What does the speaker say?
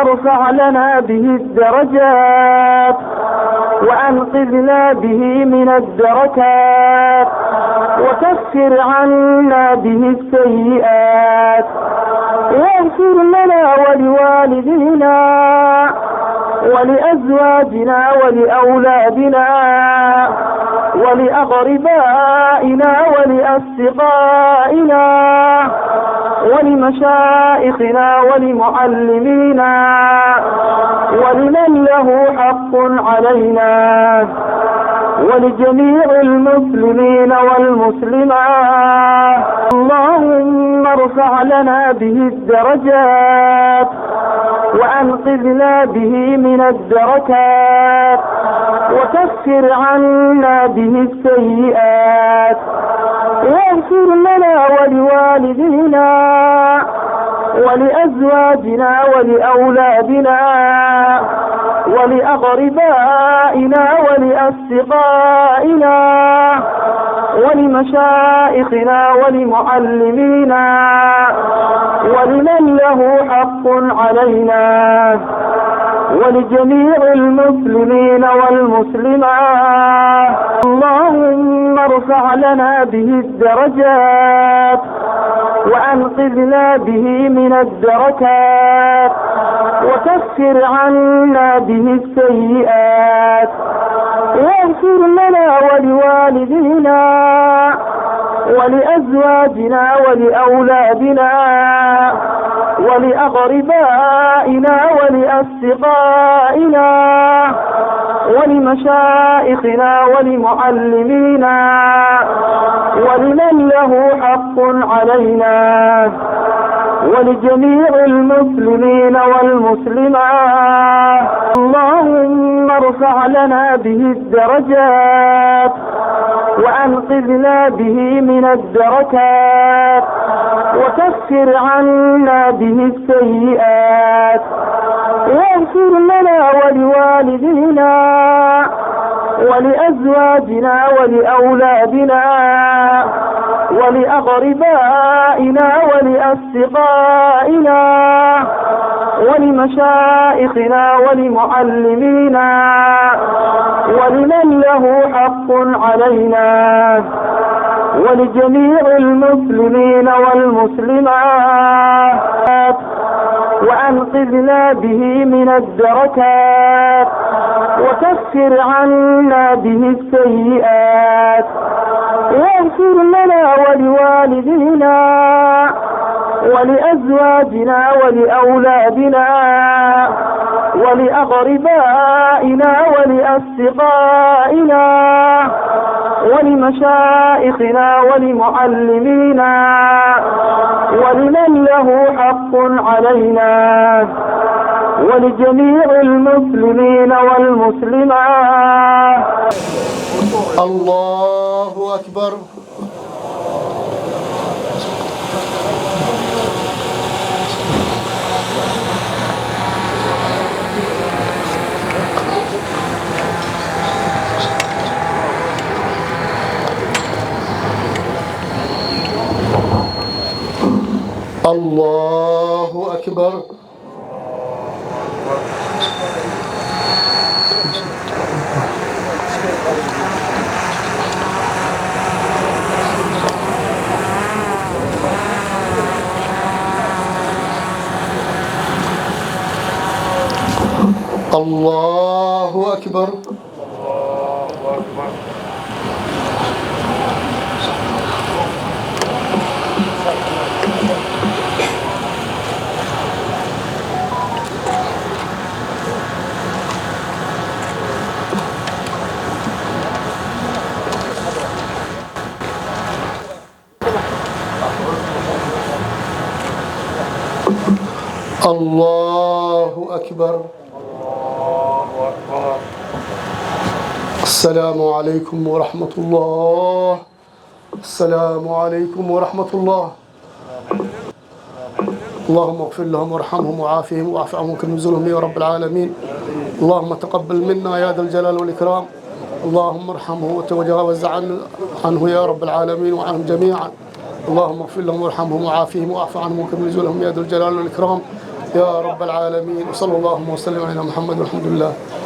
ارفع لنا به الدرجات وأنقذنا به من الدركات وكفر عنا به السيئات واغفر لنا ولوالدينا ولأزواجنا ولأولادنا ولأقربائنا ولأصدقائنا ولمشائخنا ولمعلمينا ولمن له حق علينا ولجميع المسلمين والمسلمات. اللهم ارفع لنا به الدرجات وأنقذنا به من الدركات وكفر عنا به السيئات واغفر لنا ولوالدينا ولأزواجنا ولأولادنا ولأقربائنا ولأصدقائنا ولمشائخنا ولمعلمينا ولمن له حق علينا ولجميع المسلمين والمسلمات. اللهم ارفع لنا به الدرجات وأنقذنا به من الدركات وكفر عنا به السيئات واغفر لنا ولوالدينا ولأزواجنا ولأولادنا ولأقربائنا ولأصدقائنا ولمشائخنا ولمعلمينا ولمن له حق علينا ولجميع المسلمين والمسلمات. اللهم ارفع لنا به الدرجات وأنقذنا به من الدركات وكفر عنا به السيئات واغفر لنا ولوالدينا ولأزواجنا ولأولادنا ولأقربائنا ولأصدقائنا ولمشائخنا ولمعلمينا ولمن له حق علينا ولجميع المسلمين والمسلمات. وأنقذنا به من الدركات وكفر عنا به السيئات واغفر لنا ولوالدينا ولأزواجنا ولأولادنا ولأقربائنا ولأصدقائنا ولمشائخنا ولمعلمينا ولمن له حق علينا ولجميع المسلمين والمسلمات. الله أكبر. الله أكبر. الله أكبر. الله أكبر. السلام عليكم ورحمة الله. السلام عليكم ورحمة الله. اللهم اغفر لهم وارحمهم وعافهم واعف عنهم وكن نزلهم يا رب العالمين. اللهم تقبل منا يا ذا الجلال والإكرام. اللهم ارحمه وتجاوز عنه يا رب العالمين وعنهم جميعا. اللهم اغفر لهم وارحمهم وعافهم واعف عنهم وكن نزلهم يا ذا الجلال والإكرام. يا رب العالمين. وصلى الله وسلم على محمد والحمد لله.